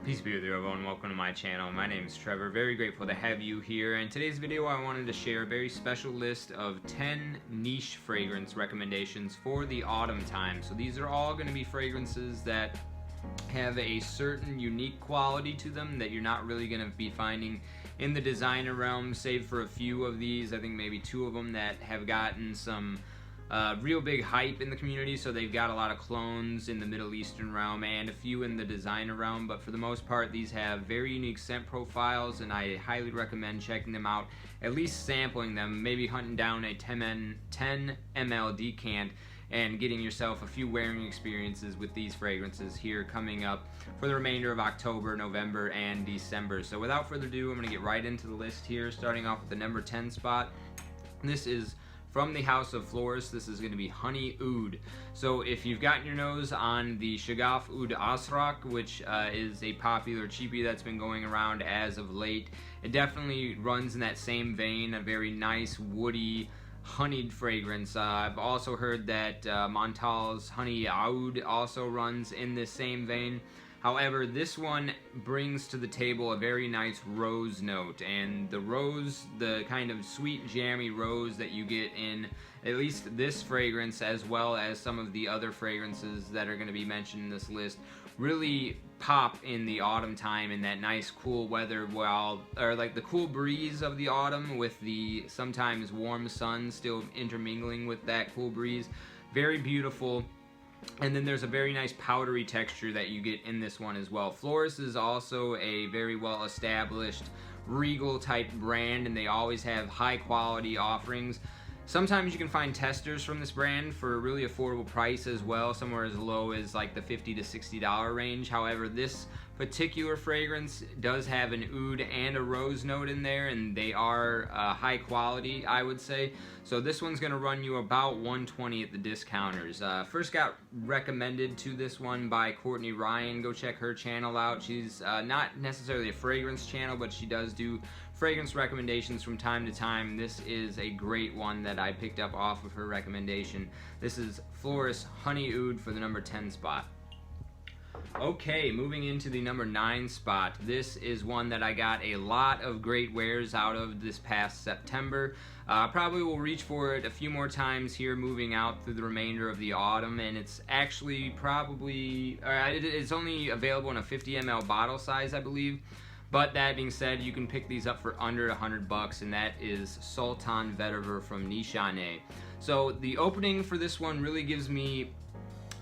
Peace be with you, everyone. Welcome to my channel. My name is Trevor. Very grateful to have you here. In today's video, I wanted to share a very special list of 10 niche fragrance recommendations for the autumn time. So these are all going to be fragrances that have a certain unique quality to them that you're not really going to be finding in the designer realm, save for a few of these. I think maybe 2 of them that have gotten some real big hype in the community, so they've got a lot of clones in the Middle Eastern realm and a few in the designer realm, but for the most part these have very unique scent profiles, and I highly recommend checking them out, at least sampling them, maybe hunting down a 10 ml decant and getting yourself a few wearing experiences with these fragrances here coming up for the remainder of October, November, and December. So without further ado, I'm going to get right into the list here, starting off with the number 10 spot. This is from the house of Floris. This is going to be Honey Oud. So if you've gotten your nose on the Shagaf Oud Asrak, which is a popular cheapie that's been going around as of late, it definitely runs in that same vein, a very nice woody honeyed fragrance. I've also heard that Montal's Honey Oud also runs in this same vein. However, this one brings to the table a very nice rose note, and the rose, the kind of sweet jammy rose that you get in at least this fragrance, as well as some of the other fragrances that are going to be mentioned in this list, really pop in the autumn time in that nice cool weather, or like the cool breeze of the autumn with the sometimes warm sun still intermingling with that cool breeze. Very beautiful. And then there's a very nice powdery texture that you get in this one as well. Floris is also a very well established regal type brand, and they always have high quality offerings. Sometimes you can find testers from this brand for a really affordable price as well, somewhere as low as like the $50 to $60 range. However, this particular fragrance does have an oud and a rose note in there, and they are high quality, I would say. So this one's going to run you about $120 at the discounters. First got recommended to this one by Courtney Ryan. Go check her channel out. She's not necessarily a fragrance channel, but she does do fragrance recommendations from time to time. This is a great one that I picked up off of her recommendation. This is Floris Honey Oud for the number 10 spot. Okay, moving into the number 9 spot. This is one that I got a lot of great wears out of this past September. Probably will reach for it a few more times here moving out through the remainder of the autumn, and it's actually probably, it's only available in a 50 ml bottle size, I believe. But that being said, you can pick these up for under $100, and that is Sultan Vetiver from Nishane. So the opening for this one really gives me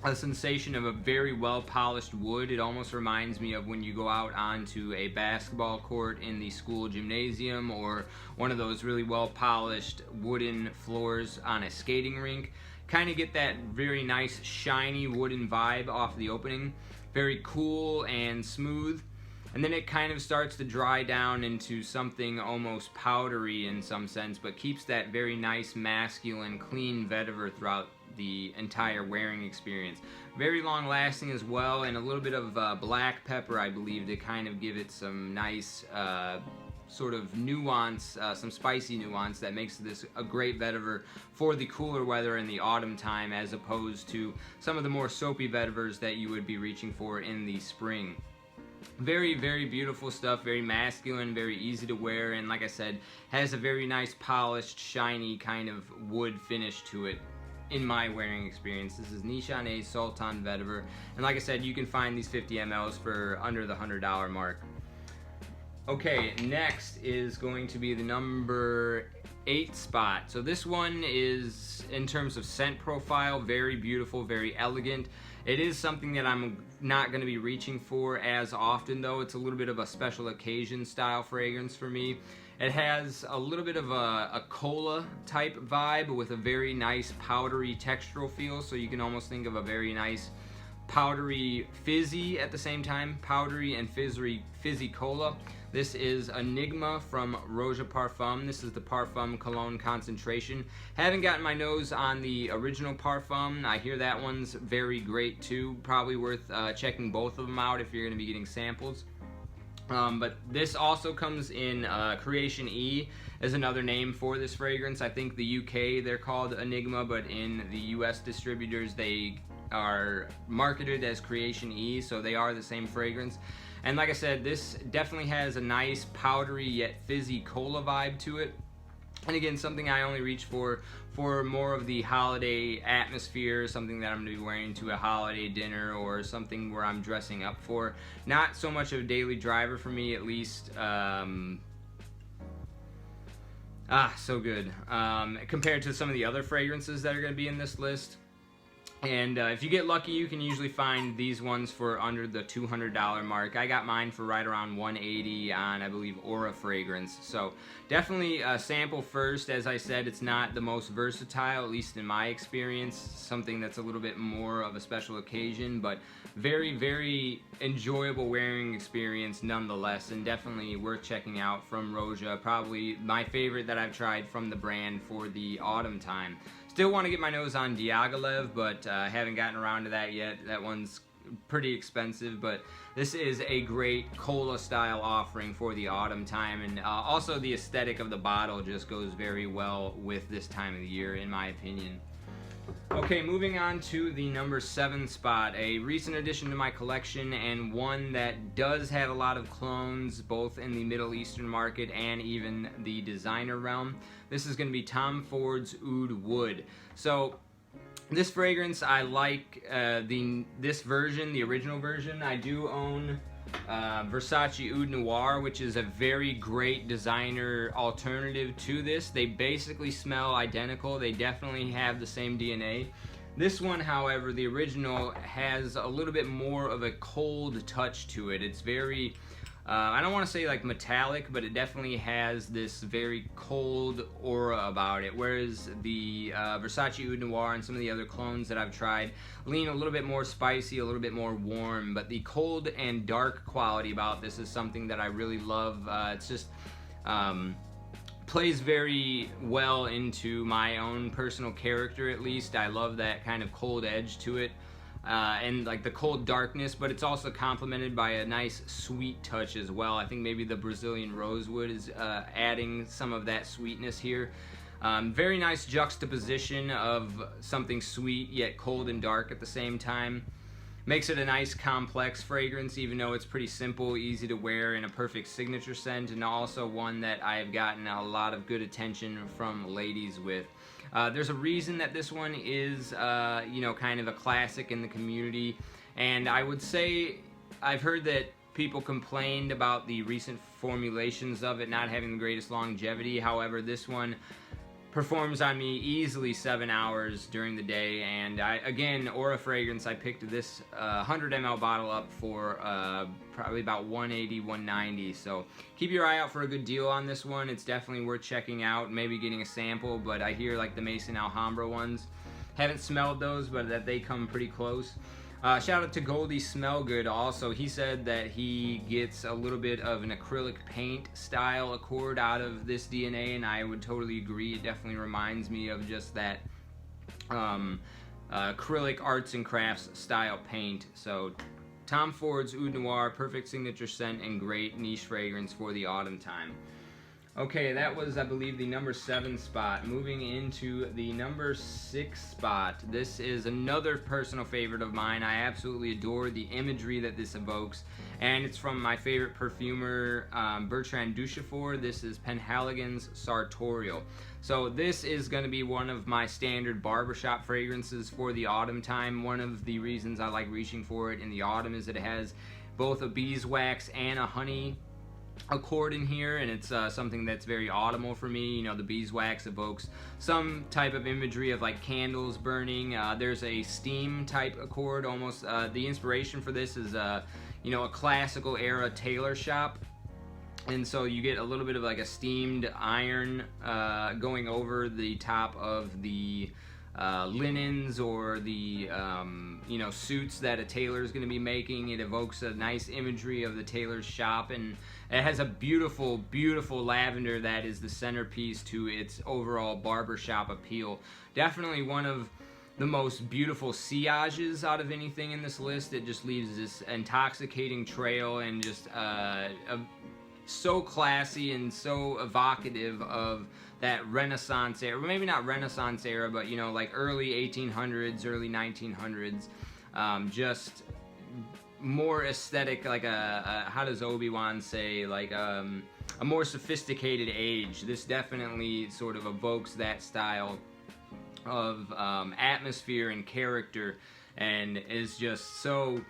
a sensation of a very well polished wood. It almost reminds me of when you go out onto a basketball court in the school gymnasium, or one of those really well polished wooden floors on a skating rink. Kind of get that very nice shiny wooden vibe off the opening. Very cool and smooth. And then it kind of starts to dry down into something almost powdery in some sense, but keeps that very nice masculine clean vetiver throughout the entire wearing experience. Very long lasting as well, and a little bit of black pepper, I believe, to kind of give it some nice sort of nuance, some spicy nuance that makes this a great vetiver for the cooler weather in the autumn time, as opposed to some of the more soapy vetivers that you would be reaching for in the spring. Very, very beautiful stuff, very masculine, very easy to wear, and like I said, has a very nice polished, shiny kind of wood finish to it in my wearing experience. This is Nishane Sultan Vetiver, and like I said, you can find these 50 mLs for under the $100 mark. Okay, next is going to be the number 8 spot. So this one is, in terms of scent profile, very beautiful, very elegant. It is something that I'm not going to be reaching for as often, though. It's a little bit of a special occasion style fragrance for me. It has a little bit of a cola type vibe with a very nice powdery textural feel, so you can almost think of a very nice powdery fizzy at the same time, powdery and fizzy cola. This is Enigma from Roja Parfum. This is the Parfum Cologne concentration. Haven't gotten my nose on the original Parfum. I hear that one's very great too. Probably worth checking both of them out if you're going to be getting samples. But this also comes in Creation E as another name for this fragrance. I think the UK they're called Enigma, but in the US distributors they are marketed as Creation E, so they are the same fragrance. And like I said, this definitely has a nice powdery yet fizzy cola vibe to it. And again, something I only reach for more of the holiday atmosphere, something that I'm going to be wearing to a holiday dinner or something where I'm dressing up for. Not so much of a daily driver for me, at least. So good. Compared to some of the other fragrances that are going to be in this list. And if you get lucky, you can usually find these ones for under the $200 mark. I got mine for right around $180 on, I believe, Aura Fragrance. So definitely sample first. As I said, it's not the most versatile, at least in my experience. Something that's a little bit more of a special occasion, but very, very enjoyable wearing experience nonetheless, and definitely worth checking out from Roja. Probably my favorite that I've tried from the brand for the autumn time. Still want to get my nose on Diaghilev, but haven't gotten around to that yet. That one's pretty expensive, but this is a great cola style offering for the autumn time, and also the aesthetic of the bottle just goes very well with this time of the year, in my opinion. Okay, moving on to the number 7 spot, a recent addition to my collection and one that does have a lot of clones both in the Middle Eastern market and even the designer realm. This is going to be Tom Ford's Oud Wood. So this fragrance, I like this version, the original version. I do own Versace Oud Noir, which is a very great designer alternative to this. They basically smell identical. They definitely have the same DNA. This one, however, the original, has a little bit more of a cold touch to it. It's very, I don't want to say like metallic, but it definitely has this very cold aura about it, whereas the Versace Oud Noir and some of the other clones that I've tried lean a little bit more spicy, a little bit more warm, but the cold and dark quality about this is something that I really love. It's just plays very well into my own personal character, at least. I love that kind of cold edge to it. And like the cold darkness, but it's also complemented by a nice sweet touch as well. I think maybe the Brazilian rosewood is adding some of that sweetness here. Very nice juxtaposition of something sweet yet cold and dark at the same time. Makes it a nice complex fragrance, even though it's pretty simple, easy to wear, and a perfect signature scent, and also one that I've gotten a lot of good attention from ladies with. There's a reason that this one is, you know, kind of a classic in the community, and I would say I've heard that people complained about the recent formulations of it not having the greatest longevity. However, this one performs on me easily 7 hours during the day, and again, Aura Fragrance, I picked this 100 ml bottle up for probably about $180, $190, so keep your eye out for a good deal on this one. It's definitely worth checking out, maybe getting a sample, but I hear like the Maison Alhambra ones, haven't smelled those, but that they come pretty close. Shout out to Goldie Smellgood also. He said that he gets a little bit of an acrylic paint style accord out of this DNA, and I would totally agree. It definitely reminds me of just that acrylic arts and crafts style paint. So Tom Ford's Oud Noir, perfect signature scent and great niche fragrance for the autumn time. Okay, that was, I believe, the number 7 spot. Moving into the number 6 spot. This is another personal favorite of mine. I absolutely adore the imagery that this evokes, and it's from my favorite perfumer, Bertrand Duchefort. This is Penhaligon's Sartorial. So this is going to be one of my standard barbershop fragrances for the autumn time. One of the reasons I like reaching for it in the autumn is that it has both a beeswax and a honey accord in here, and it's something that's very autumnal for me. You know, the beeswax evokes some type of imagery of like candles burning. There's a steam type accord almost. The inspiration for this is you know, a classical era tailor shop, and so you get a little bit of like a steamed iron going over the top of the linens or the you know, suits that a tailor is going to be making. It evokes a nice imagery of the tailor's shop, and it has a beautiful, beautiful lavender that is the centerpiece to its overall barbershop appeal. Definitely one of the most beautiful sillages out of anything in this list. It just leaves this intoxicating trail and just so classy and so evocative of that Renaissance era, maybe not Renaissance era, but you know, like early 1800s, early 1900s, just more aesthetic, like how does Obi-Wan say, like a more sophisticated age. This definitely sort of evokes that style of atmosphere and character, and is just so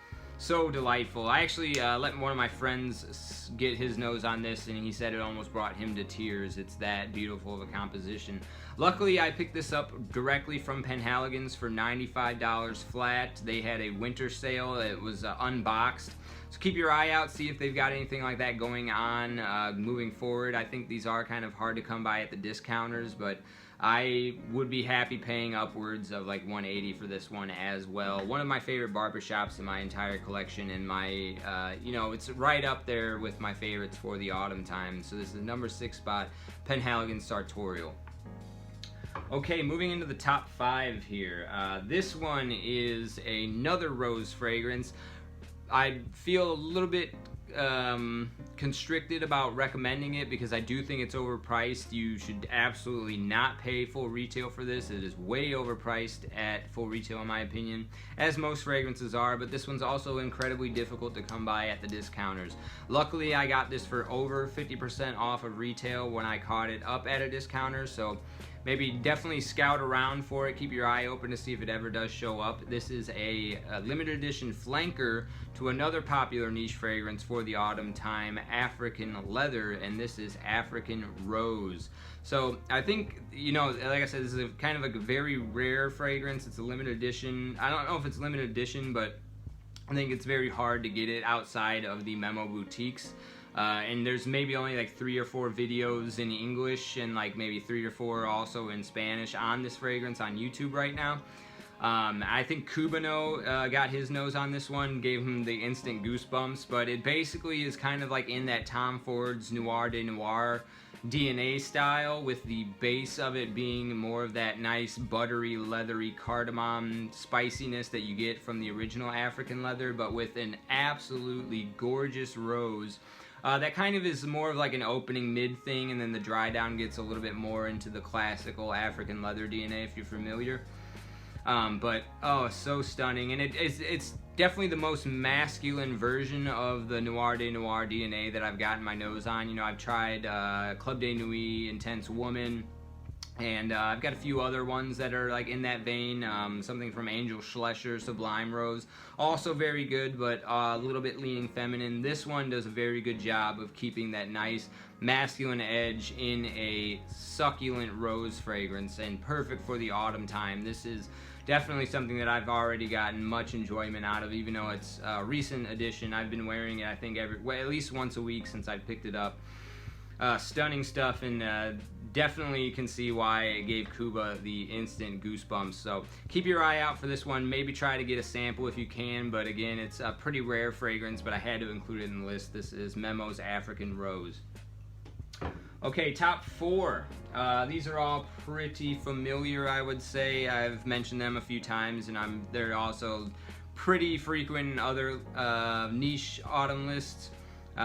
delightful. I actually let one of my friends get his nose on this, and he said it almost brought him to tears. It's that beautiful of a composition. Luckily, I picked this up directly from Penhaligon's for $95 flat. They had a winter sale. It was unboxed. So keep your eye out, see if they've got anything like that going on moving forward. I think these are kind of hard to come by at the discounters, but I would be happy paying upwards of like $180 for this one as well. One of my favorite barbershops in my entire collection, and my, you know, it's right up there with my favorites for the autumn time. So this is the number 6 spot, Penhaligon Sartorial. Okay, moving into the top 5 here. This one is another rose fragrance. I feel a little bit constricted about recommending it because I do think it's overpriced. You should absolutely not pay full retail for this. It is way overpriced at full retail in my opinion, as most fragrances are, but this one's also incredibly difficult to come by at the discounters. Luckily, I got this for over 50% off of retail when I caught it up at a discounter, so maybe definitely scout around for it. Keep your eye open to see if it ever does show up. This is a limited edition flanker to another popular niche fragrance for the autumn time, African Leather, and this is African Rose. So I think, you know, like I said, this is a kind of a very rare fragrance. It's a limited edition. I don't know if it's limited edition, but I think it's very hard to get it outside of the Memo boutiques. And there's maybe only like 3 or 4 videos in English and like maybe 3 or 4 also in Spanish on this fragrance on YouTube right now. I think Cubano got his nose on this one, gave him the instant goosebumps, but it basically is kind of like in that Tom Ford's Noir de Noir DNA style, with the base of it being more of that nice buttery, leathery cardamom spiciness that you get from the original African Leather, but with an absolutely gorgeous rose. That kind of is more of like an opening mid thing, and then the dry down gets a little bit more into the classical African Leather DNA if you're familiar. But oh, so stunning, and it's definitely the most masculine version of the Noir de Noir DNA that I've gotten my nose on. You know, I've tried Club de Nuit, Intense Woman, and I've got a few other ones that are like in that vein. Something from Angel Schlescher, Sublime Rose, also very good, but a little bit leaning feminine. This one does a very good job of keeping that nice masculine edge in a succulent rose fragrance, and perfect for the autumn time. This is definitely something that I've already gotten much enjoyment out of, even though it's a recent addition. I've been wearing it, I think, at least once a week since I picked it up. Stunning stuff, and definitely you can see why it gave Cuba the instant goosebumps. So keep your eye out for this one. Maybe try to get a sample if you can, but again, it's a pretty rare fragrance, but I had to include it in the list. This is Memo's African Rose. Okay, top 4. These are all pretty familiar, I would say. I've mentioned them a few times, and they're also pretty frequent in other niche autumn lists.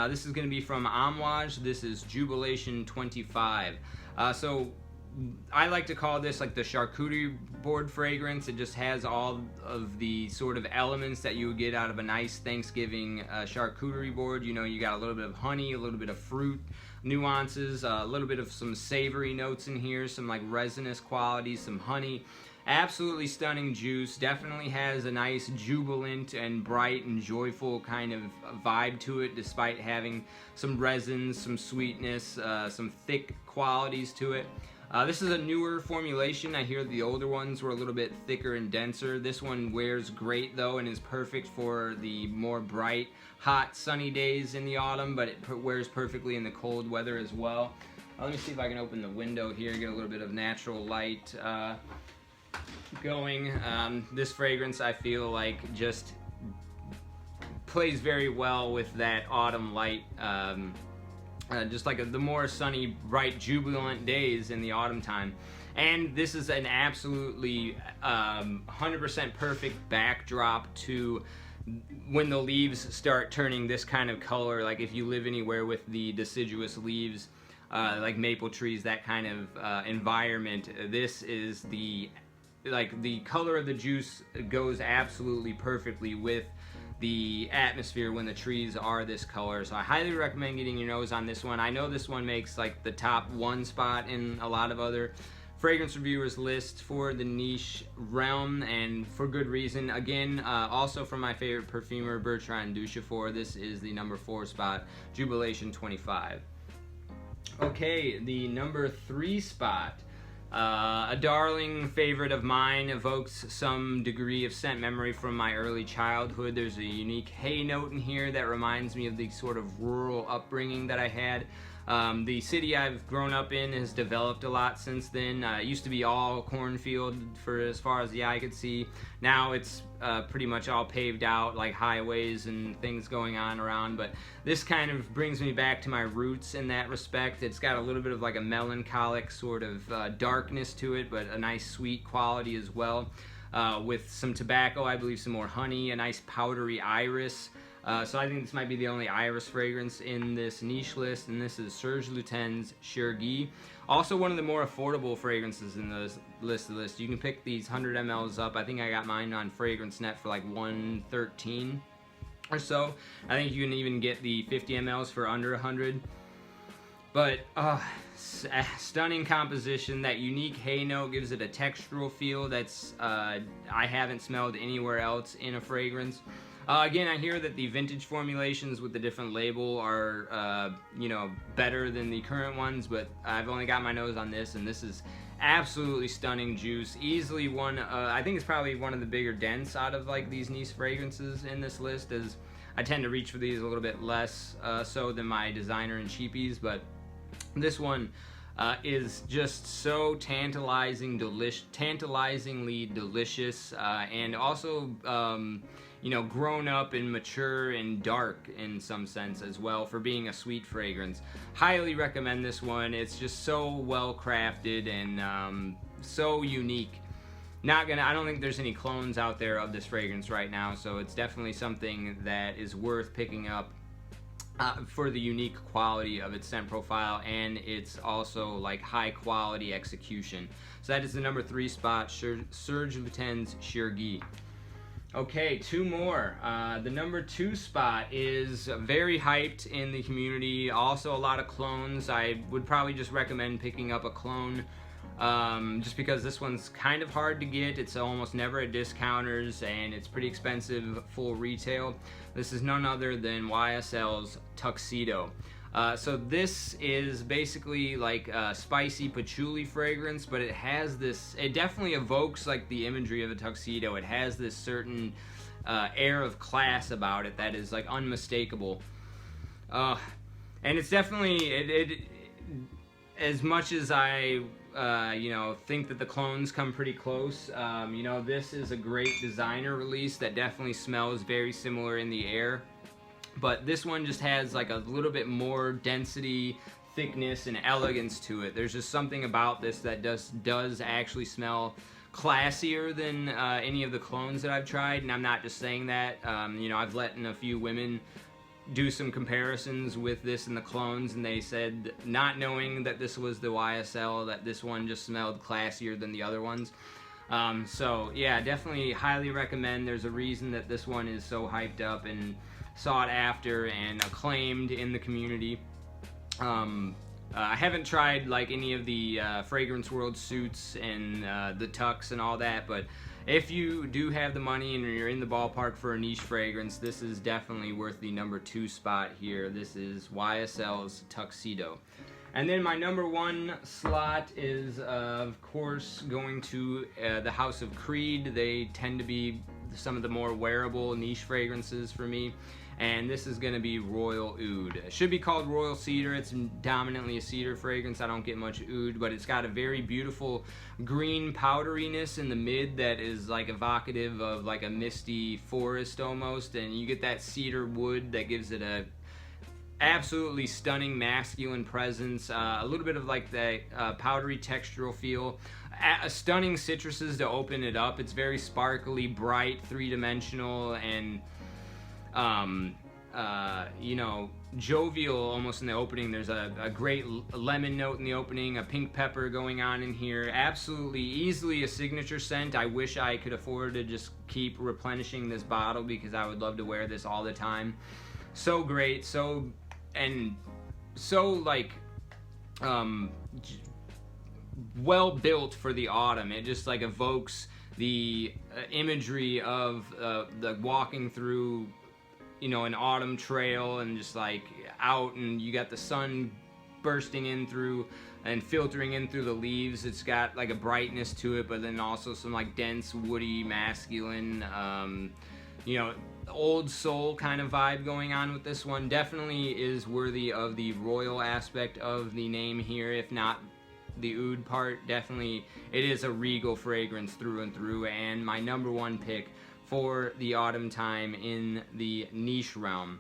This is going to be from Amouage. This is Jubilation 25. So I like to call this like the charcuterie board fragrance. It just has all of the sort of elements that you would get out of a nice Thanksgiving charcuterie board. You know, you got a little bit of honey, a little bit of fruit nuances, a little bit of some savory notes in here, some like resinous qualities, some honey. Absolutely stunning juice. Definitely has a nice jubilant and bright and joyful kind of vibe to it, despite having some resins, some sweetness, some thick qualities to it. This is a newer formulation. I hear the older ones were a little bit thicker and denser. This one wears great though, and is perfect for the more bright, hot, sunny days in the autumn, but it wears perfectly in the cold weather as well. Let me see if I can open the window here, get a little bit of natural light going. This fragrance, I feel like, just plays very well with that autumn light, just like the more sunny, bright, jubilant days in the autumn time. And this is an absolutely 100% perfect backdrop to when the leaves start turning this kind of color, like if you live anywhere with the deciduous leaves, like maple trees, that kind of environment, this is the color of the juice goes absolutely perfectly with the atmosphere when the trees are this color. So I highly recommend getting your nose on this one. I know this one makes like the top 1 spot in a lot of other fragrance reviewers lists for the niche realm, and for good reason. Again, also from my favorite perfumer, Bertrand Duchefort, this is the number 4 spot, Jubilation 25. Okay, the number 3 spot. A darling favorite of mine, evokes some degree of scent memory from my early childhood. There's a unique hay note in here that reminds me of the sort of rural upbringing that I had. The city I've grown up in has developed a lot since then. It used to be all cornfield for as far as the eye could see. Now it's pretty much all paved out, like highways and things going on around, but this kind of brings me back to my roots in that respect. It's got a little bit of like a melancholic sort of darkness to it, but a nice sweet quality as well, with some tobacco, I believe some more honey, a nice powdery iris. So I think this might be the only iris fragrance in this niche list, and this is Serge Lutens Chergui. Also one of the more affordable fragrances in the list. You can pick these 100 mLs up. I think I got mine on Fragrance Net for like $113 or so. I think you can even get the 50 mLs for under 100. But stunning composition. That unique hay note gives it a textural feel that's I haven't smelled anywhere else in a fragrance. Again, I hear that the vintage formulations with the different label are, you know, better than the current ones, but I've only got my nose on this, and this is absolutely stunning juice. Easily one, I think it's probably one of the bigger dents out of like these niche fragrances in this list, as I tend to reach for these a little bit less so than my designer and cheapies, but this one is just so tantalizingly delicious, and also you know, grown up and mature and dark in some sense as well for being a sweet fragrance. Highly recommend this one. It's just so well crafted and so unique. I don't think there's any clones out there of this fragrance right now, so it's definitely something that is worth picking up for the unique quality of its scent profile, and it's also like high quality execution. So that is the number 3 spot, Serge Lutens Chergui. Okay, 2 more. The number 2 spot is very hyped in the community. Also a lot of clones. I would probably just recommend picking up a clone, just because this one's kind of hard to get. It's almost never at discounters, and it's pretty expensive full retail. This is none other than YSL's Tuxedo. So this is basically like a spicy patchouli fragrance, but it has this, it definitely evokes like the imagery of a tuxedo. It has this certain air of class about it that is like unmistakable. And it's definitely, as much as I you know, think that the clones come pretty close, you know, this is a great designer release that definitely smells very similar in the air. But this one just has like a little bit more density, thickness, and elegance to it. There's just something about this that does actually smell classier than any of the clones that I've tried, and I'm not just saying that. You know, I've let a few women do some comparisons with this and the clones, and they said, not knowing that this was the YSL, that this one just smelled classier than the other ones. So yeah, definitely highly recommend. There's a reason that this one is so hyped up and sought after and acclaimed in the community. I haven't tried like any of the Fragrance World suits and the Tux and all that, but if you do have the money and you're in the ballpark for a niche fragrance, this is definitely worth the number 2 spot here. This is YSL's Tuxedo. And then my number 1 slot is, of course, going to the House of Creed. They tend to be some of the more wearable niche fragrances for me. And this is going to be Royal Oud. It should be called Royal Cedar. It's dominantly a cedar fragrance. I don't get much oud, but it's got a very beautiful green powderiness in the mid that is like evocative of like a misty forest almost. And you get that cedar wood that gives it a absolutely stunning masculine presence, a little bit of like the powdery textural feel, stunning citruses to open it up. It's very sparkly, bright, three-dimensional, and you know, jovial almost in the opening. There's a great lemon note in the opening, a pink pepper going on in here. Absolutely, easily a signature scent. I wish I could afford to just keep replenishing this bottle because I would love to wear this all the time. So great, so like well built for the autumn. It just like evokes the imagery of the walking through, you know, an autumn trail and just like out, and you got the sun bursting in through and filtering in through the leaves. It's got like a brightness to it, but then also some like dense, woody, masculine, you know, old soul kind of vibe going on with this one. Definitely is worthy of the royal aspect of the name here, if not the oud part. Definitely it is a regal fragrance through and through, and my #1 pick for the autumn time in the niche realm.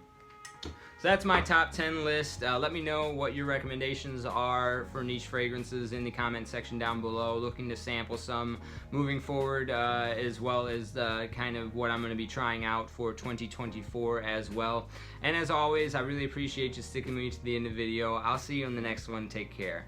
So that's my top 10 list. Let me know what your recommendations are for niche fragrances in the comment section down below. Looking to sample some moving forward, as well as kind of what I'm going to be trying out for 2024 as well. And as always, I really appreciate you sticking with me to the end of the video. I'll see you in the next one. Take care.